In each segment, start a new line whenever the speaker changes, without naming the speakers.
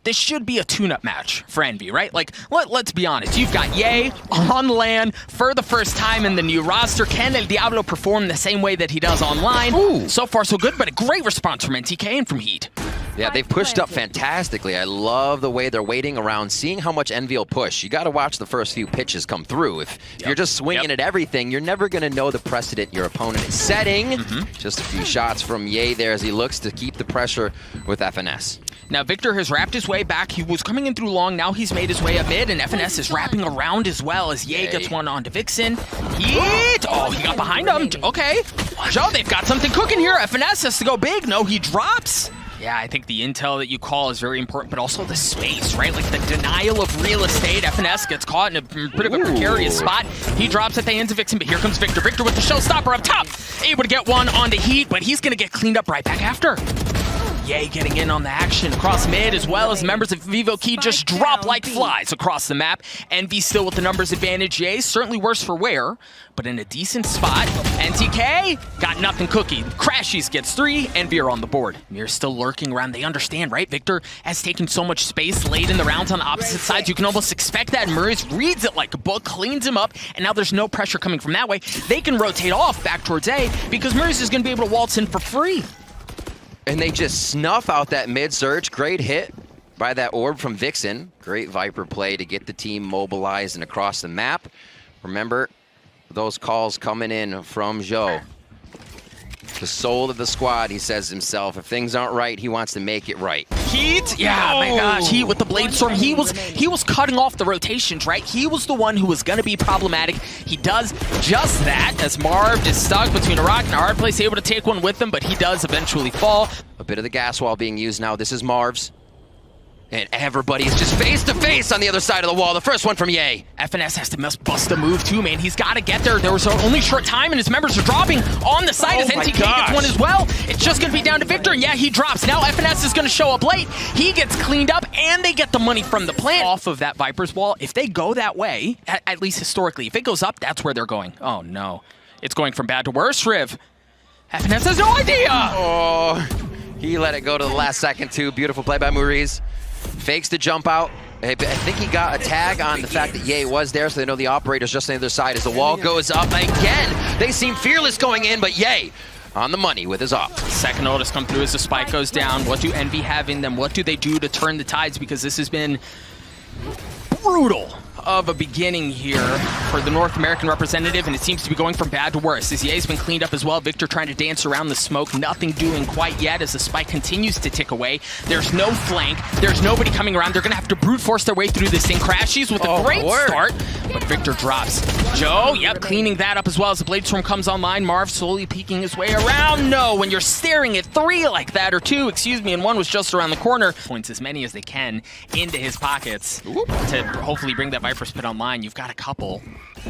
this should be a tune-up match for Envy, right? Like, let's be honest. You've got Ye on LAN for the first time in the new roster. Can El Diablo perform the same way that he does online?
Ooh.
So far, so good, but a great response from NTK and from Heat.
Yeah, they've pushed up fantastically. I love the way they're waiting around, seeing how much Envy will push. You got to watch the first few pitches come through. If you're just swinging at everything, you're never going to know the precedent your opponent is setting. Just a few shots from Ye there as he looks to keep the pressure with FNS.
Now, Victor has wrapped his way back. He was coming in through long. Now he's made his way up mid, and FNS is wrapping around as well as Ye gets one onto Vixen. Heat! Oh, he got behind him. Okay. Joe, they've got something cooking here. FNS has to go big. No, he drops. Yeah, I think the intel that you call is very important, but also the space, right? Like the denial of real estate. FNS gets caught in a pretty precarious spot. He drops at the hands of Vixen, but here comes Victor. Victor with the showstopper up top. Able to get one onto Heat, but he's going to get cleaned up right back after. Ye getting in on the action across mid, as well as members of Vivo Key just drop like flies across the map. Envy still with the numbers advantage. Ye certainly worse for wear, but in a decent spot. NTK got nothing cooking. Crashies gets 3, Envy are on the board. Mir's still lurking around. They understand, right? Victor has taken so much space late in the rounds on the opposite sides. You can almost expect that. Murray reads it like a book, cleans him up, and now there's no pressure coming from that way. They can rotate off back towards A because Murray's is going to be able to waltz in for free.
And they just snuff out that mid-surge. Great hit by that orb from Vixen. Great Viper play to get the team mobilized and across the map. Remember, those calls coming in from Joe. The soul of the squad, he says himself. If things aren't right, he wants to make it right.
Heat? Yeah, my gosh, Heat with the Blade Storm. He was cutting off the rotations, right? He was the one who was going to be problematic. He does just that as Marv is stuck between a rock and a hard place, able to take one with him, but he does eventually fall.
A bit of the gas wall being used now. This is Marv's. And everybody's just face to face on the other side of the wall. The first one from Ye.
FNS has to bust a move too, man. He's got to get there. There was only short time, and his members are dropping on the side as NTK gets one as well. It's just going to be down to Victor, and yeah, he drops. Now FNS is going to show up late. He gets cleaned up, and they get the money from the plant. Off of that Viper's wall, if they go that way, at least historically, if it goes up, that's where they're going. Oh, no. It's going from bad to worse, Riv. FNS has no idea.
Oh, he let it go to the last second, too. Beautiful play by Maurice. Fakes the jump out. I think he got a tag on the fact that Ye was there, so they know the operator's just on the other side. As the wall goes up again, they seem fearless going in, but Ye on the money with his off.
Second notice come through as the spike goes down. What do Envy have in them? What do they do to turn the tides? Because this has been brutal of a beginning here for the North American representative, and it seems to be going from bad to worse. As Ye's been cleaned up as well. Victor trying to dance around the smoke, nothing doing quite yet as the spike continues to tick away. There's no flank, there's nobody coming around. They're gonna have to brute force their way through this thing. Crashies with a great start, but Victor drops. Joe, cleaning that up as well as the Blade Storm comes online. Marv slowly peeking his way around. No, when you're staring at 3 like that, or 2, excuse me, and 1 was just around the corner. Points as many as they can into his pockets to hopefully bring that Viper's Pit online. You've got a couple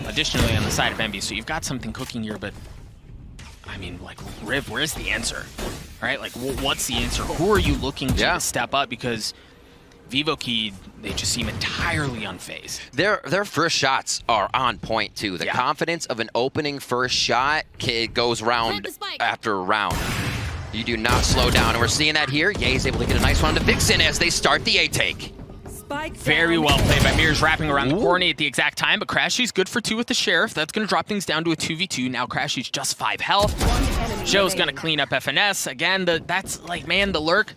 additionally on the side of Envy, so you've got something cooking here, but I mean, like, Riv, where's the answer? Right? Like, what's the answer? Who are you looking to step up? Because Vivo Key, they just seem entirely unfazed.
Their first shots are on point, too. The confidence of an opening first shot goes round after round. You do not slow down, and we're seeing that here. Ye's able to get a nice one to Vixen as they start the A take.
Very well played by Mirrors, wrapping around the corner at the exact time, but Crashy's good for 2 with the Sheriff. That's going to drop things down to a 2v2. Now Crashy's just 5 health. Joe's going to clean up FNS. Again, that's like, man, the lurk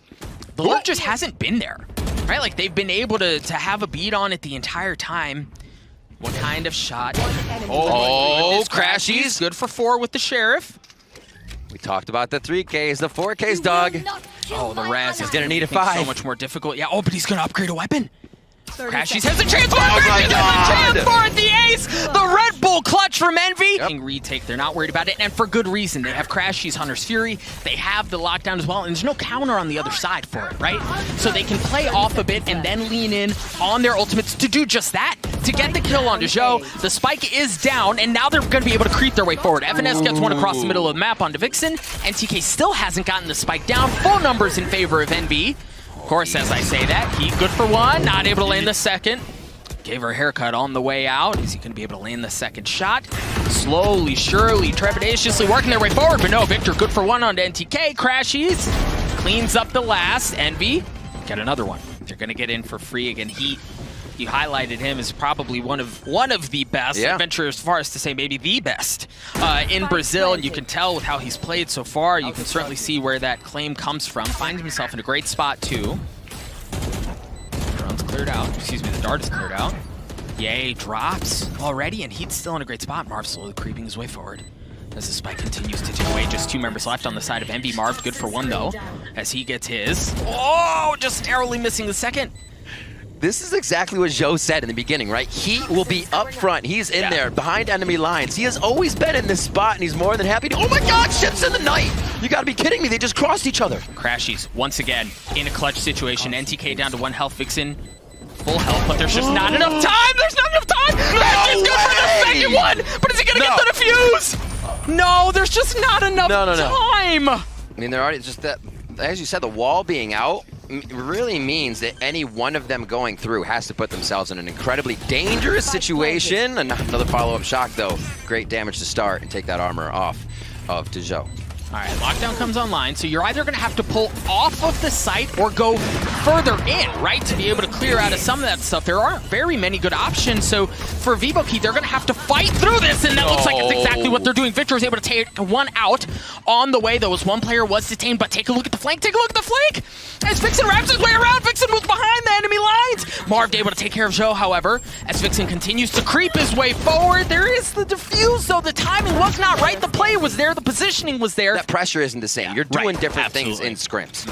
just hasn't been there, right? Like, they've been able to have a beat on it the entire time. What kind of shot? Oh, Crashy's good for 4 with the Sheriff.
We talked about the 3Ks, the 4Ks, Doug.
Oh, the Raz
is gonna need a 5.
So much more difficult. Yeah, but he's gonna upgrade a weapon. Crashies has a chance for the ace! The Red Bull clutch from Envy! Retake, they're not worried about it, and for good reason. They have Crashies, Hunter's Fury, they have the lockdown as well, and there's no counter on the other side for it, right? So they can play off a bit and then lean in on their ultimates to do just that, to get the kill onto Joe. The spike is down, and now they're gonna be able to creep their way forward. FNS gets one across the middle of the map onto Vixen, and TK still hasn't gotten the spike down. Full numbers in favor of Envy. Of course, as I say that, Heat good for 1, not able to land the second. Gave her a haircut on the way out. Is he going to be able to land the second shot? Slowly, surely, trepidatiously working their way forward, but no, Victor good for 1 onto NTK. Crashies cleans up the last. Envy, get another one. They're going to get in for free again. Heat, you highlighted him as probably one of the best.
Yeah.
I'd venture as far as to say maybe the best in Brazil, and you can tell with how he's played so far. You can certainly see where that claim comes from. Finds himself in a great spot too. Drone's cleared out. Excuse me, the dart is cleared out. Yay, drops already, and Heat's still in a great spot. Marv slowly creeping his way forward as the spike continues to take away. Just 2 members left on the side of Envy. Marv good for 1 though, as he gets his. Oh, just narrowly missing the second.
This is exactly what Joe said in the beginning, right? He will be up front. He's in there behind enemy lines. He has always been in this spot, and he's more than happy to. Oh my God, ships in the night! You gotta be kidding me, they just crossed each other.
Crashies, once again, in a clutch situation. NTK down to 1 health. Vixen, full health, but there's just not enough time! There's not enough time! Crashies good for the second one! But is he gonna get the defuse? No, there's just not enough time!
I mean, they're already just that, as you said, the wall being out really means that any one of them going through has to put themselves in an incredibly dangerous situation. Another follow-up shock, though. Great damage to start and take that armor off of Joe.
All right, lockdown comes online, so you're either going to have to pull off of the site or go further in, right, to be able to clear out of some of that stuff. There aren't very many good options, so for Vivo Key, they're going to have to fight through this, and that looks like it's exactly what they're doing. Victor is able to take 1 out on the way, though, as 1 player was detained, but take a look at the flank, take a look at the flank! As Vixen wraps his way around, Vixen was behind the enemy lines! Marv able to take care of Joe, however, as Vixen continues to creep his way forward. There is the defuse, though. The timing was not right. The play was there. The positioning was there.
That pressure isn't the same. You're doing different things in scrims.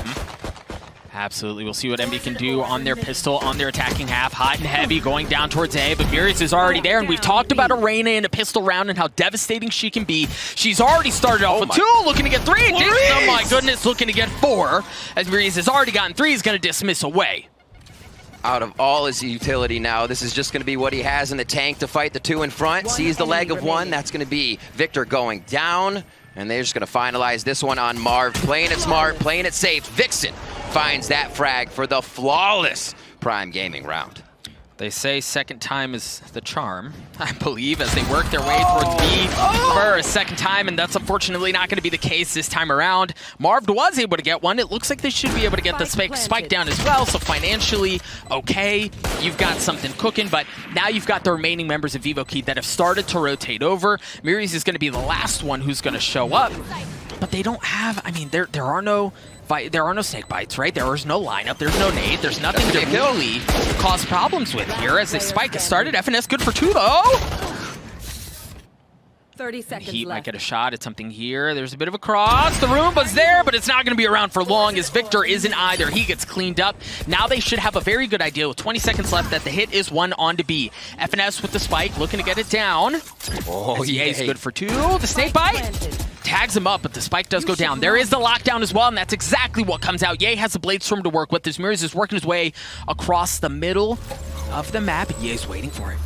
Absolutely. We'll see what Envy can do on their pistol, on their attacking half. Hot and heavy going down towards A, but Murius is already there, and we've talked about Arena in a pistol round and how devastating she can be. She's already started off with 2, looking to get 3. Oh my goodness, looking to get 4. As Murius has already gotten 3, he's going to dismiss away.
Out of all his utility now, this is just going to be what he has in the tank to fight the 2 in front. Sees the leg of 1. That's going to be Victor going down. And they're just going to finalize this one on Marv. Playing it smart, playing it safe. Vixen finds that frag for the flawless Prime Gaming round.
They say second time is the charm, I believe, as they work their way towards B for a second time, and that's unfortunately not going to be the case this time around. Marv was able to get 1. It looks like they should be able to get the spike down as well, so financially, okay, you've got something cooking, but now you've got the remaining members of Vivo Key that have started to rotate over. Murius is going to be the last one who's going to show up, but they don't have, I mean, there are no snake bites, right? There is no lineup, there's no nade, there's nothing to really cause problems with here as the spike has started. FNS good for 2 though.
30 seconds
Heat
left.
might get a shot at something here. There's a bit of a cross. The Roomba's there, but it's not going to be around for long as Victor isn't either. He gets cleaned up. Now they should have a very good idea with 20 seconds left that the hit is 1 on to B. FNS with the spike, looking to get it down. Oh, Ye's good for 2. The snake bite tags him up, but the spike does go down. There is the lockdown as well, and that's exactly what comes out. Ye has the Blade Storm to work with. This Murius is working his way across the middle of the map, and Ye's waiting for it.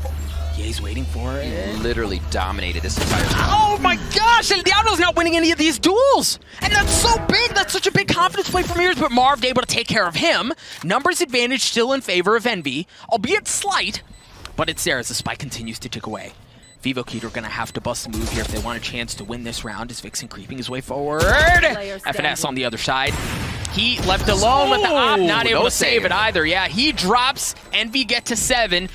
Ye's waiting for it.
He literally dominated this entire time.
Oh my gosh, El Diablo's not winning any of these duels! And that's so big, that's such a big confidence play from Murius, but Marv able to take care of him. Numbers advantage still in favor of Envy, albeit slight, but it's there as the spike continues to tick away. Vivo Key are going to have to bust a move here if they want a chance to win this round as Vixen creeping his way forward. FNS on the other side. He left alone with the op, not able to save it either. Yeah, he drops, Envy get to 7,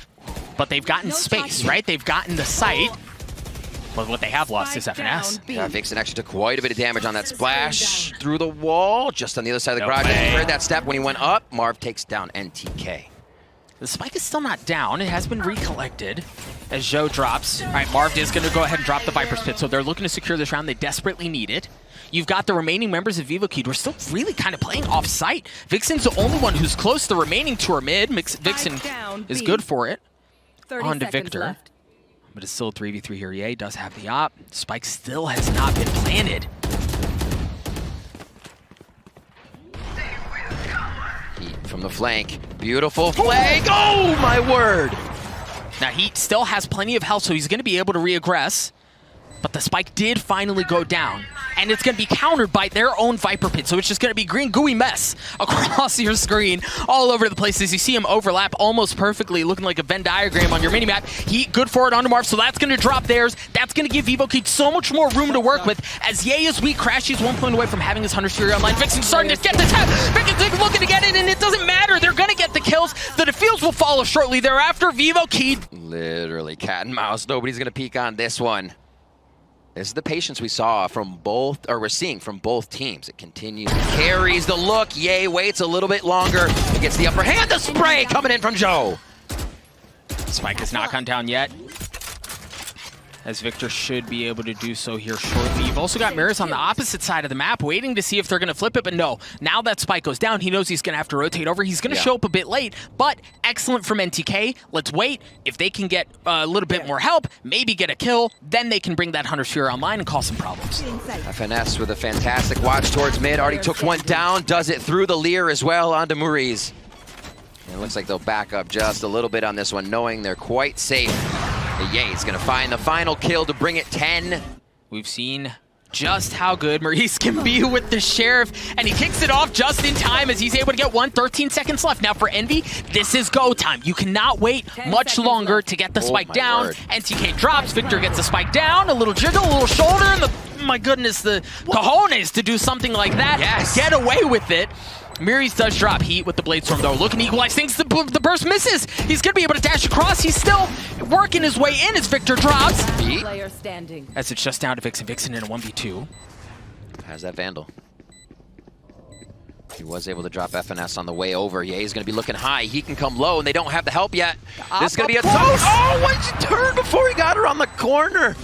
but they've gotten space, right? They've gotten the site. But what they have lost is FNS.
Yeah, Vixen actually took quite a bit of damage on that splash through the wall, just on the other side of the garage. He heard that step when he went up. Marv takes down NTK.
The spike is still not down. It has been recollected as Joe drops. All right, Marv is going to go ahead and drop the Viper's Pit, so they're looking to secure this round. They desperately need it. You've got the remaining members of Vivo Key. We're still really kind of playing off-site. Vixen's the only one who's close. The remaining 2 are mid. Vixen is good for it. On to Victor. Left. But it's still a 3v3 here. Ye does have the op. Spike still has not been planted.
From the flank. Beautiful flank. Oh, my word.
Now, Heat still has plenty of health, so he's going to be able to reaggress. But the spike did finally go down. and it's going to be countered by their own Viper Pit. So it's just going to be green gooey mess across your screen all over the place as you see him overlap almost perfectly, looking like a Venn diagram on your minimap. Good forward onto Marv, so that's going to drop theirs. That's going to give Vivo Kid so much more room to work with. As Ye is weak, Crashy's 1 point away from having his Hunter's Fury online. Vixen's starting to get the tap. Vixen's looking to get it, and it doesn't matter. They're going to get the kills. The defuse will follow shortly thereafter. Vivo Kid.
Literally cat and mouse. Nobody's going to peek on this one. This is the patience we saw from both, or we're seeing from both teams. It continues, carries the look. Ye waits a little bit longer. He gets the upper hand. The spray coming in from Joe.
Spike is not gone down yet, as Victor should be able to do so here shortly. You've also got Mirrors on the opposite side of the map waiting to see if they're going to flip it, but no. Now that Spike goes down, he knows he's going to have to rotate over. He's going to show up a bit late, but excellent from NTK. Let's wait. If they can get a little bit more help, maybe get a kill, then they can bring that Hunter's Fury online and cause some problems.
FNS with a fantastic watch towards mid. Already took one down, does it through the Lear as well onto Maurice. And it looks like they'll back up just a little bit on this one, knowing they're quite safe. Ye's gonna find the final kill to bring it 10.
We've seen just how good Maurice can be with the Sheriff, and he kicks it off just in time as he's able to get 13 seconds left. Now for Envy, this is go time. You cannot wait much longer to get the spike down.
Word.
NTK drops, Victor gets the spike down, a little jiggle, a little shoulder, and my goodness, the cojones to do something like that.
Yes.
Get away with it. Maurice does drop heat with the Blade Storm though. Looking to equalize things, the burst misses. He's gonna be able to dash across. He's still working his way in as Victor drops.
Player standing.
As it's just down to Vixen. Vixen in a 1v2.
Has that Vandal. He was able to drop FNS on the way over. Ye's gonna be looking high. He can come low and they don't have the help yet. This is gonna be a toss. Oh, why did you turn before he got her on the corner?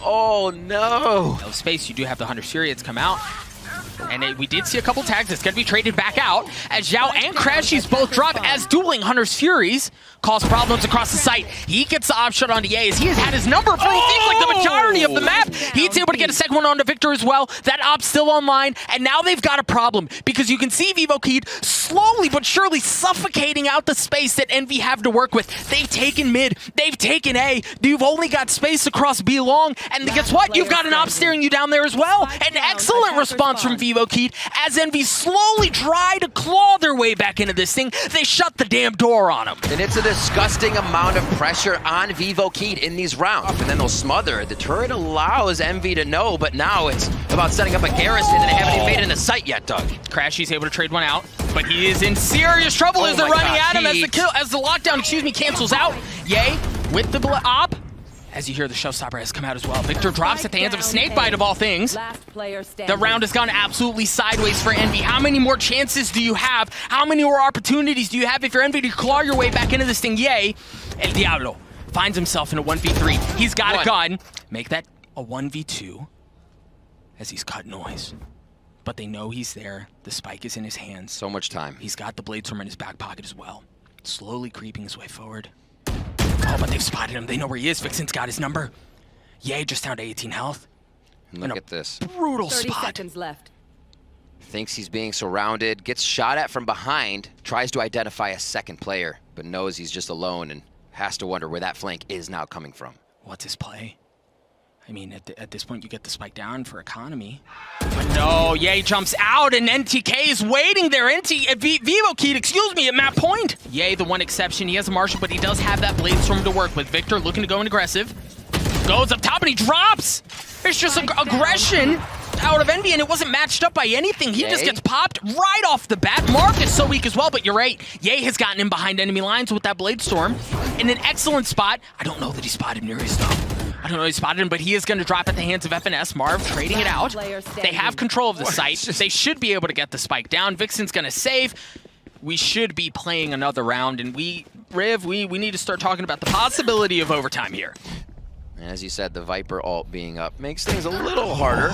Oh no.
No space, you do have the Hunter's Fury. It's come out. And we did see a couple tags. It's going to be traded back out as Zhao and Crashies both drop as dueling Hunter's Furies cause problems across the site. He gets the op shot onto Ye as he has had his number for it seems like the majority of the map. He's able to get a second one onto Victor as well. That op's still online, and now they've got a problem because you can see Vivo Kid slowly but surely suffocating out the space that Envy have to work with. They've taken mid, they've taken A. You've only got space across B long, and guess what? You've got an op staring you down there as well. An excellent response from Vivo Kid as Envy slowly try to claw their way back into this thing. They shut the damn door on them.
And it's a disgusting amount of pressure on Vivo Kid in these rounds. And then they'll smother. The turret allows Envy to know, but now it's about setting up a garrison, and they haven't even made it in the site yet, Doug.
Crashy's able to trade one out, but he is in serious trouble as they're running at him as the lockdown, cancels out. Ye with the op. As you hear, the showstopper has come out as well. Victor drops at the hands of a snakebite of all things. The round has gone absolutely sideways for Envy. How many more chances do you have? How many more opportunities do you have if you're Envy to claw your way back into this thing? Yay. El Diablo finds himself in a 1v3. He's got a gun. Make that a 1v2 as he's cut noise. But they know he's there. The spike is in his hands.
So much time.
He's got the blade storm in his back pocket as well. Slowly creeping his way forward. Oh, but they've spotted him. They know where he is. Vixen's got his number. Ye just down to 18 health.
Look at this.
Brutal
30
spot.
seconds left.
Thinks he's being surrounded, gets shot at from behind, tries to identify a second player, but knows he's just alone and has to wonder where that flank is now coming from.
What's his play? I mean, at this point, you get the spike down for economy. But no, Ye jumps out, and NTK is waiting there. Vivo Kid, excuse me, at map point. Ye, the one exception. He has a Marshal, but he does have that Blade Storm to work with. Victor looking to go in aggressive. Goes up top, and he drops. It's just aggression out of Envy, and it wasn't matched up by anything. He just gets popped right off the bat. Marv is so weak as well, but you're right. Ye has gotten him behind enemy lines with that Blade Storm in an excellent spot. I don't know that he spotted Nereus, though. I don't know he spotted him, but he is going to drop at the hands of FNS. Marv trading it out. They have control of the site. They should be able to get the spike down. Vixen's going to save. We should be playing another round, and Riv, we need to start talking about the possibility of overtime here.
As you said, the Viper ult being up makes things a little harder.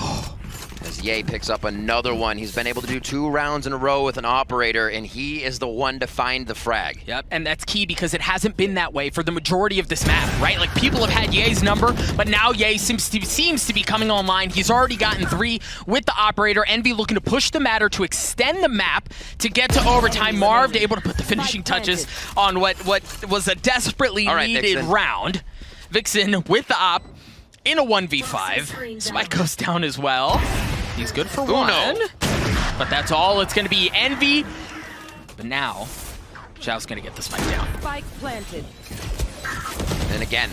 As Ye picks up another one. He's been able to do 2 rounds in a row with an operator, and he is the one to find the frag.
Yep, and that's key because it hasn't been that way for the majority of this map, right? Like, people have had Ye's number, but now Ye seems to be coming online. He's already gotten 3 with the operator. Envy looking to push the matter to extend the map to get to overtime. Marv able to put the finishing touches on what was a desperately needed round. Vixen with the op. in a 1v5. Spike goes down as well. He's good for one. But that's all it's going to be. Envy. But now, Zhao's going to get the spike down.
Spike planted.
And again,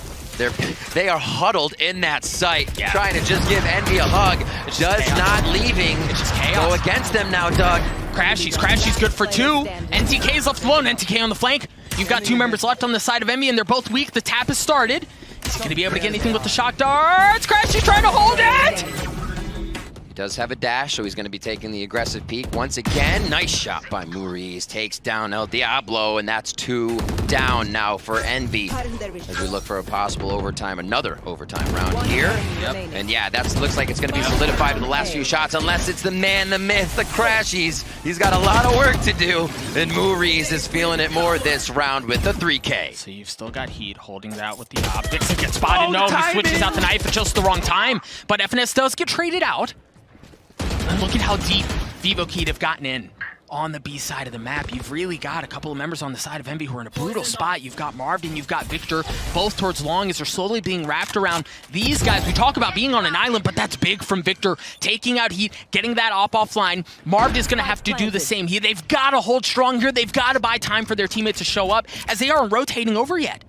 they are huddled in that site, trying to just give Envy a hug. Does not leaving.
It's just chaos.
Go against them now, Doug.
Crashy's good for two. NTK's left alone. NTK on the flank. You've got two members left on the side of Envy, and they're both weak. The tap has started. Is he going to be able to get anything with the shock darts? Crashy's trying to hold it!
He does have a dash, so he's going to be taking the aggressive peek once again. Nice shot by Maurice. Takes down El Diablo, and that's 2 down now for Envy. As we look for a possible overtime, another overtime round here. And yeah, that looks like it's going to be solidified in the last few shots, unless it's the man, the myth, the Crashies. He's got a lot of work to do, and Maurice is feeling it more this round with the 3K.
So you've still got Heat holding that with the op. Vixen gets spotted. No, he switches out the knife at just the wrong time. But FNS does get traded out. And look at how deep Vivo Kid have gotten in on the B side of the map. You've really got a couple of members on the side of Envy who are in a brutal spot. You've got Marv and you've got Victor, both towards long as they're slowly being wrapped around these guys. We talk about being on an island, but that's big from Victor. Taking out Heat, getting that op offline. Marv is going to have to do the same. They've got to hold strong here. They've got to buy time for their teammates to show up, as they aren't rotating over yet.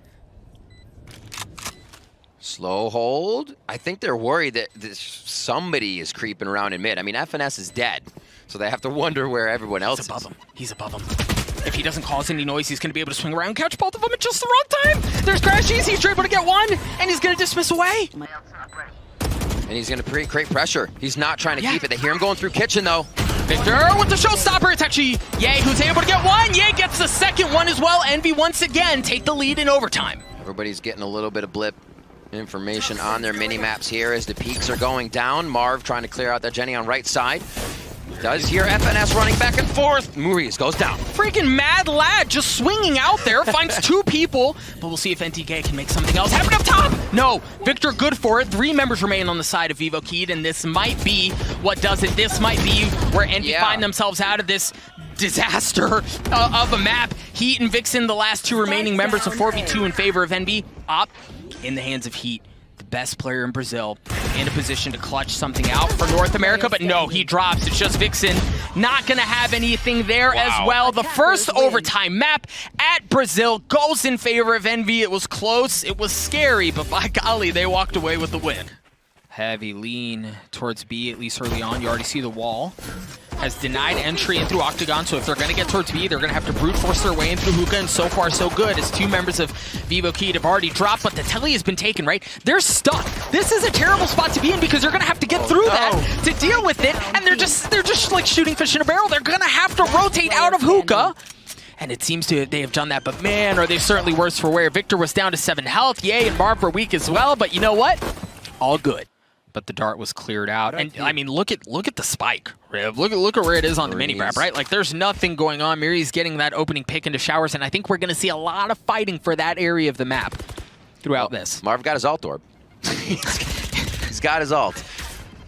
Slow hold. I think they're worried that somebody is creeping around in mid. I mean, FNS is dead, so they have to wonder where everyone else is.
He's above him. If he doesn't cause any noise, he's going to be able to swing around and catch both of them at just the wrong time. There's Crashies. He's able to get one, and he's going to dismiss away.
And he's going to create pressure. He's not trying to keep it. They hear him going through kitchen, though.
Victor with the showstopper. It's actually Ye who's able to get one. Ye gets the second one as well. Envy once again take the lead in overtime.
Everybody's getting a little bit of blip information on their mini-maps here as the peaks are going down. Marv trying to clear out that Jenny on right side. Does hear FNS running back and forth. Maurice goes down.
Freaking mad lad just swinging out there. Finds 2 people. But we'll see if NTK can make something else happen up top. No. Victor good for it. 3 members remain on the side of Vivo Kid, and this might be what does it. This might be where Envy find themselves out of this disaster of a map. Heat and Vixen, the last 2 remaining members of 4v2 in favor of Envy. Op in the hands of Heat, the best player in Brazil, in a position to clutch something out for North America, but no, he drops. It's just Vixen. Not going to have anything there as well. The first overtime map at Brazil goes in favor of Envy. It was close, it was scary, but by golly, they walked away with the win. Heavy lean towards B, at least early on. You already see the wall has denied entry in through Octagon, so if they're going to get towards B, they're going to have to brute force their way in through Hookah, and so far so good, as 2 members of Vivo Kid have already dropped, but the telly has been taken, right? They're stuck. This is a terrible spot to be in because they're going to have to get through that to deal with it, and they're just like shooting fish in a barrel. They're going to have to rotate out of Hookah. And it seems to they have done that, but man, are they certainly worse for wear. Victor was down to 7 health. Ye and Marv were weak as well, but you know what? All good. But the dart was cleared out, and I mean, look at the spike, Riv. Look at where it is on the mini map, right? Like, there's nothing going on. Miri's getting that opening pick into showers, and I think we're going to see a lot of fighting for that area of the map throughout this.
Marv got his ult orb. He's got his ult.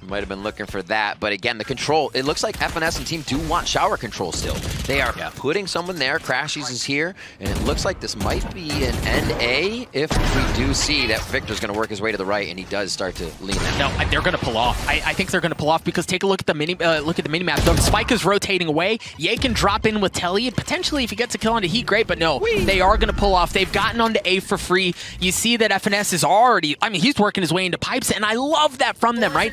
Might have been looking for that, but again, the control, it looks like FNS and team do want shower control still. They are putting someone there. Crashies is here, and it looks like this might be an end A if we do see that Victor's going to work his way to the right, and he does start to lean in.
No, they're going to pull off. I think they're going to pull off because take a look at the mini map. The spike is rotating away. Ye can drop in with Telly, and potentially if he gets a kill onto Heat, great, but no, they are going to pull off. They've gotten onto A for free. You see that FNS is already, I mean, he's working his way into pipes, and I love that from them, right?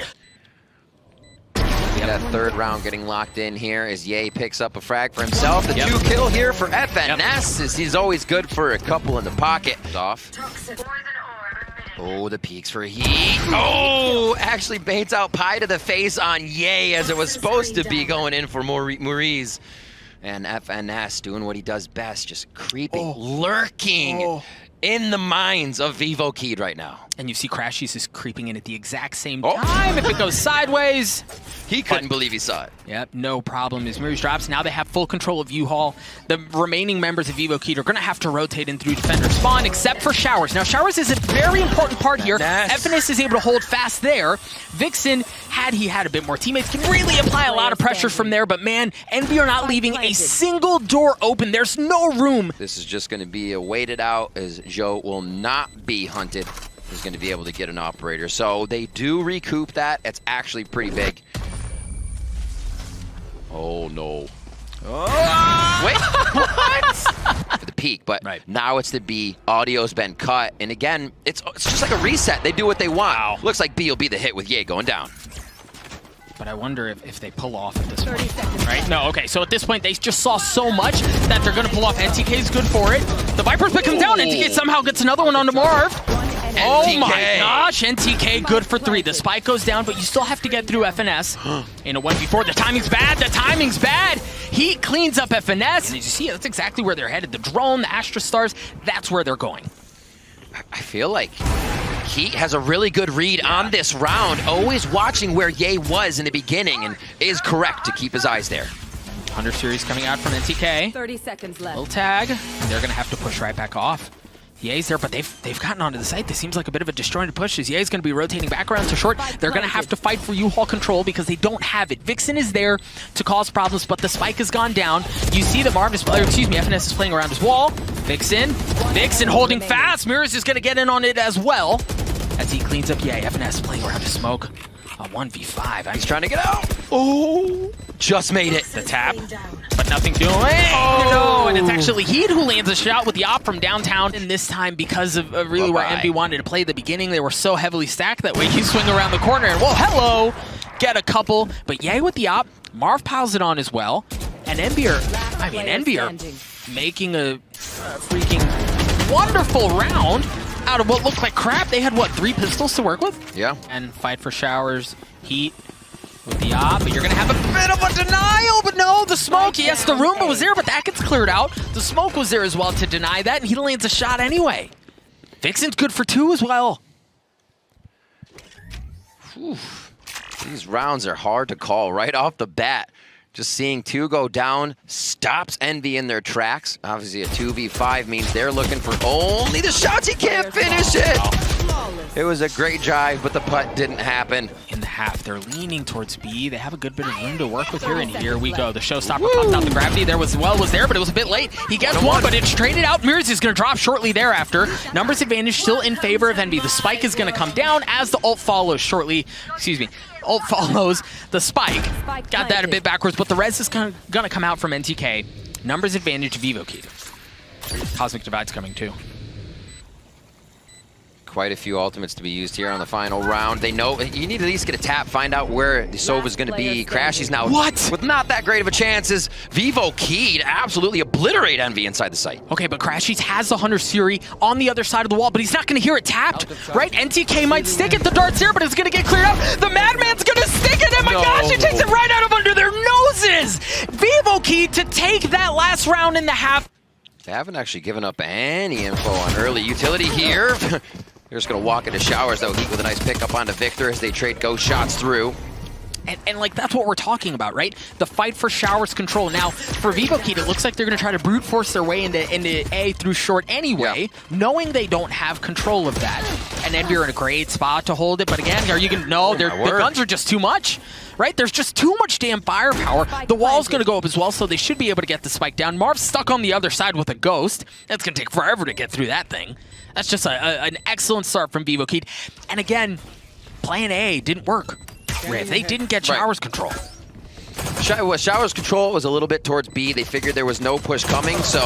That 3rd round getting locked in here as Ye picks up a frag for himself. The 2 kill here for FNS as he's always good for a couple in the pocket. Off. Oh, the peaks for Heat. Oh, actually baits out Pie to the face on Ye as it was supposed to be going in for Maurice. And FNS doing what he does best, just creeping, lurking in the minds of Vivo Kid right now.
And you see Crashies is creeping in at the exact same time. If it goes sideways,
he couldn't believe he saw it.
Yep, no problem. As Mirrors drops, now they have full control of U-Haul. The remaining members of Vivo Kid are going to have to rotate in through defender spawn, except for Showers. Now, Showers is a very important part here. FNS is able to hold fast there. Vixen, had he had a bit more teammates, can really apply a lot of pressure from there, but man, Envy are not leaving a single door open. There's no room.
This is just going to be a waited out as Joe will not be hunted. is going to be able to get an operator. So they do recoup that. It's actually pretty big. Oh, no.
Oh.
Wait, what? For the peak, but
right.
Now it's the B. Audio's been cut. And again, it's just like a reset. They do what they want. Wow. Looks like B will be the hit with Ye going down.
But I wonder if they pull off at this point, right? No, okay, so at this point, they just saw so much that they're going to pull off. NTK's good for it. The Vipers pick him down. NTK somehow gets another one onto Marv. Oh my gosh, NTK good for 3. The spike goes down, but you still have to get through FNS in a 1v4. The timing's bad, the timing's bad. Heat cleans up FNS, and as you see, that's exactly where they're headed. The drone, the Astra Stars, that's where they're going.
I feel like Heat has a really good read on this round, always watching where Ye was in the beginning, and is correct to keep his eyes there.
100 series coming out from NTK.
30 seconds left.
Little tag. They're going to have to push right back off. Ye's there, but they've gotten onto the site. This seems like a bit of a disjointed push as Ye's going to be rotating back around to short. They're going to have to fight for U-Haul control because they don't have it. Vixen is there to cause problems, but the spike has gone down. You see that FNS is playing around his wall. Vixen holding fast. Mirrors is going to get in on it as well as he cleans up Ye. FNS playing around his smoke. A 1v5.
He's trying to get out. Oh, just made it.
The tap, but nothing doing. Oh, no, and it's actually Heat who lands a shot with the op from downtown. And this time, because of really where Envy wanted to play at the beginning, they were so heavily stacked that way. You swing around the corner and, well, hello, get a couple. But Ye with the op, Marv piles it on as well. And Envy are making a freaking wonderful round out of what looked like crap. They had, what, 3 pistols to work with?
Yeah.
And fight for showers, Heat with the op, but you're going to have a bit of a denial, but no, the smoke, yes, the Roomba was there, but that gets cleared out. The smoke was there as well to deny that, and he lands a shot anyway. Vixen's good for 2 as well.
Whew. These rounds are hard to call right off the bat. Just seeing 2 go down stops Envy in their tracks. Obviously, a 2v5 means they're looking for only the shots. He can't finish it. It was a great drive, but the putt didn't happen.
In the half, they're leaning towards B. They have a good bit of room to work with here, and here we go. The showstopper popped out the gravity. There was there, but it was a bit late. He gets one, but it's traded out. Mirrors is going to drop shortly thereafter. Numbers advantage still in favor of Envy. The spike is going to come down as the ult follows shortly. Excuse me. Ult follows the spike. Got that a bit backwards, but the res is going to come out from NTK. Numbers advantage Vivo key. Cosmic Divide's coming too.
Quite a few ultimates to be used here on the final round. They know you need to at least get a tap, find out where the Sova's going to be. Crashy's now with not that great of a chances. Vivo key to absolutely obliterate Envy inside the site.
Okay, but Crashy's has the Hunter Fury on the other side of the wall, but he's not going to hear it tapped, right? NTK might stick it. The dart's here, but it's going to get cleared out. The Madman's going to stick it. Oh my gosh, he takes it right out of under their noses. Vivo key to take that last round in the half.
They haven't actually given up any info on early utility here. They're just going to walk into showers, though. Heat with a nice pickup onto Victor as they trade ghost shots through.
And like, that's what we're talking about, right? The fight for showers control. Now, for Vivo Key, it looks like they're going to try to brute force their way into A through short anyway, knowing they don't have control of that. And Envy are in a great spot to hold it. But again, are you going to... No, the guns are just too much, right? There's just too much damn firepower. The wall's going to go up as well, so they should be able to get the spike down. Marv's stuck on the other side with a ghost. That's going to take forever to get through that thing. That's just an excellent start from Vivo Key. And again, plan A didn't work. They didn't get showers control.
Showers control was a little bit towards B. They figured there was no push coming, so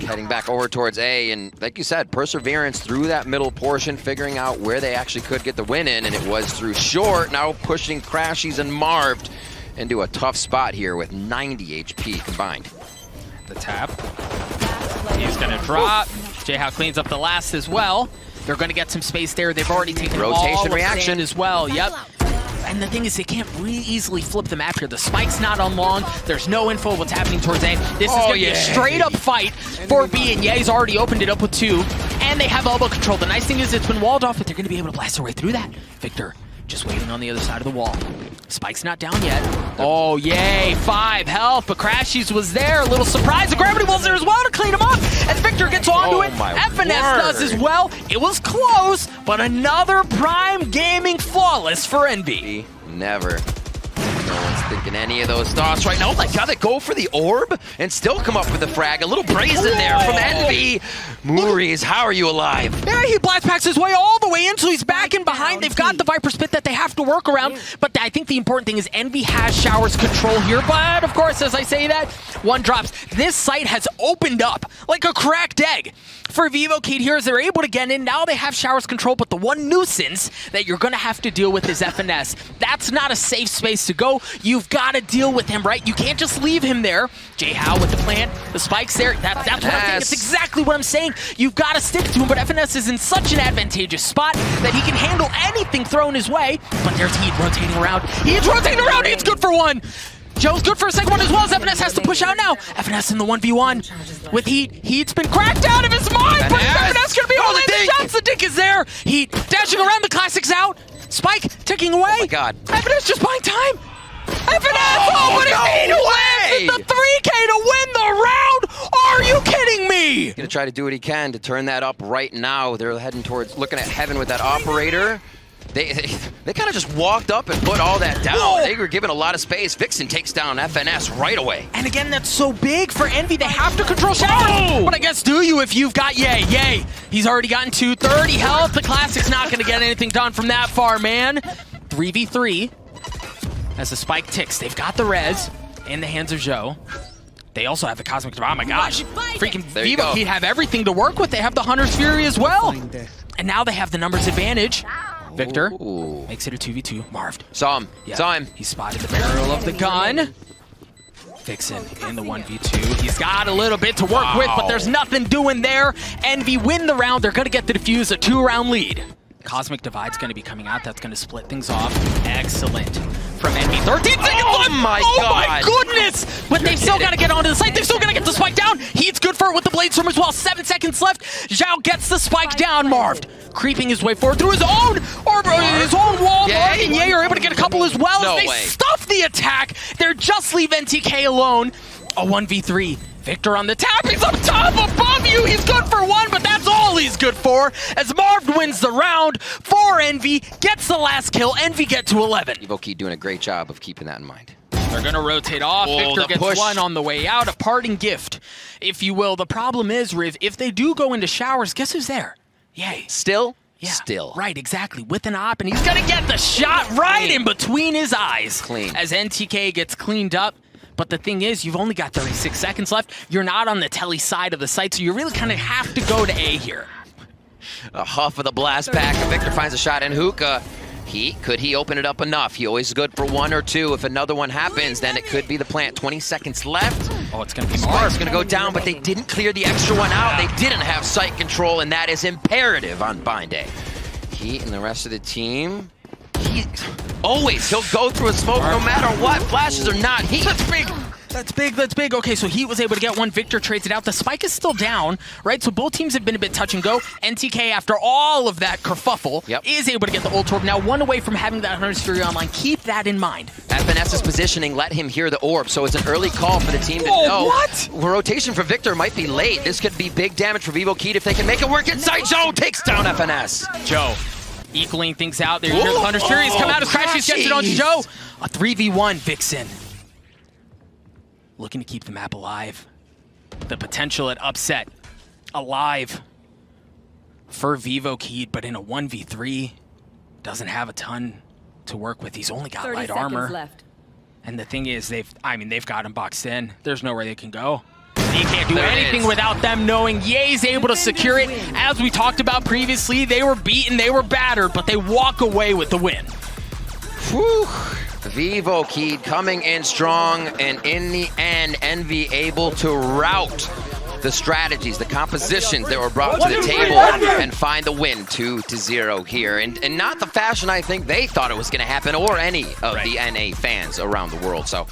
heading back over towards A. And like you said, perseverance through that middle portion, figuring out where they actually could get the win in, and it was through short. Now pushing Crashies and Marv into a tough spot here with 90 HP combined.
The tap. He's going to drop. Jayhawk cleans up the last as well. They're going to get some space there. They've already taken
rotation reaction
as well. Yep. And the thing is, they can't really easily flip the map here. The spike's not on long. There's no info of what's happening towards A. This is going to be a straight-up fight for B, and Ye's already opened it up with 2. And they have elbow control. The nice thing is it's been walled off, but they're going to be able to blast their way through that. Victor just waiting on the other side of the wall. Spike's not down yet. Oh, yay. 5 health, but Crashies was there. A little surprise. The gravity wall's there as well to clean him up. As Victor gets onto it, FNS does as well. It was close, but another Prime Gaming flawless for Envy.
Never No one's thinking any of those thoughts right now. Oh my god, they go for the orb and still come up with the frag. A little brazen there from Envy. Moories, how are you alive?
Yeah, he blast packs his way all the way in, so he's back in behind. They've got the Viper Spit that they have to work around, but I think the important thing is Envy has Shower's control here, but of course, as I say that, one drops. This site has opened up like a cracked egg for Vivo Kid here as they're able to get in. Now they have Shower's control, but the one nuisance that you're going to have to deal with is FNS. That's not a safe space to go. You've got to deal with him, right? You can't just leave him there. Jay Howe with the plant, the spikes there. That's what I'm saying. It's exactly what I'm saying. You've got to stick to him, but FNS is in such an advantageous spot that he can handle anything thrown his way. But there's Heat rotating around. Heat's rotating around. Heat's good for one. Joe's good for a second one as well as FNS has to push out now. FNS in the 1v1 with Heat. Heat's been cracked out of his mind, but FNS gonna be able to land the shots. The dink is there. Heat dashing around, the classics out. Spike ticking away.
Oh my god.
FNS just buying time. FNS, but he's away! The 3K to win the round! Are you kidding me?
He's gonna try to do what he can to turn that up right now. They're heading towards, looking at Heaven with that operator. They kind of just walked up and put all that down.
Whoa.
They were given a lot of space. Vixen takes down FNS right away.
And again, that's so big for Envy. They have to control Shower. But I guess do you if you've got Yay. Yay. He's already gotten 230 health. The Classic's not going to get anything done from that far, man. 3v3 as the spike ticks. They've got the res in the hands of Joe. They also have the Cosmic Divide. Oh my gosh. Freaking Vivo Kid have everything to work with. They have the Hunter's Fury as well. And now they have the numbers advantage. Victor makes it a 2v2. Marved.
Saw him.
Yeah.
Saw him.
He spotted the barrel of the gun. Vixen in the 1v2. He's got a little bit to work with, but there's nothing doing there. Envy win the round. They're going to get the defuse, a 2-round lead. Cosmic Divide's going to be coming out. That's going to split things off. Excellent. From Envy. 13 seconds left.
Oh my
Goodness. But they've still got to get onto the site. They've still got to get the spike down. He's good for it with the Blade Storm as well. 7 seconds left. Zhao gets the spike down. Marved creeping his way forward through his own his own wall. Marv and Ye are able to get a couple as well as they stuff the attack. They're just leave NTK alone. A 1v3. Victor on the tap. He's up top above you. He's good for one, but that's all he's good for. As Marv wins the round for Envy, gets the last kill. Envy get to 11.
Vivo Kid doing a great job of keeping that in mind.
They're going to rotate off. Victor gets one on the way out. A parting gift, if you will. The problem is, Riv, if they do go into Showers, guess who's there? Yay.
Still?
Yeah,
still.
Right, exactly. With an op, and he's going to get the shot right in between his eyes.
Clean.
As NTK gets cleaned up. But the thing is, you've only got 36 seconds left. You're not on the telly side of the site, so you really kind of have to go to A here.
A huff of the blast pack. Victor finds a shot in Hookah. Could he open it up enough? He always is good for 1 or 2. If another one happens, then it could be the plant. 20 seconds left.
Oh, it's going to be
Marv's going to go down, but they didn't clear the extra one out. They didn't have site control, and that is imperative on Bind Day. Heat and the rest of the team. He'll go through a smoke no matter what. Flashes or not. Heat.
That's big. That's big, that's big. Okay, so Heat was able to get one. Victor trades it out. The spike is still down, right? So both teams have been a bit touch and go. NTK, after all of that kerfuffle, is able to get the ult orb. Now one away from having that Hunter's Fury online. Keep that in mind.
FNS's positioning let him hear the orb, so it's an early call for the team to know.
What?
Rotation for Victor might be late. This could be big damage for Vivo Kid if they can make it work inside zone. Takes down FNS.
Joe equaling things out there. The Hunter's Furies come out as Crashies gets it onto Joe. A 3v1 Vixen. Looking to keep the map alive. The potential at upset alive for Vivo Kid, but in a 1v3, doesn't have a ton to work with. He's only got light armor. Left. And the thing is, they've got him boxed in. There's nowhere they can go. He can't do anything without them knowing Ye's able to secure it. As we talked about previously, they were beaten, they were battered, but they walk away with the win.
Whew. Vivo Kid coming in strong, and in the end, Envy able to rout the strategies, the compositions that were brought to the table and find the win 2-0 here. And not the fashion I think they thought it was going to happen, or any of the NA fans around the world. So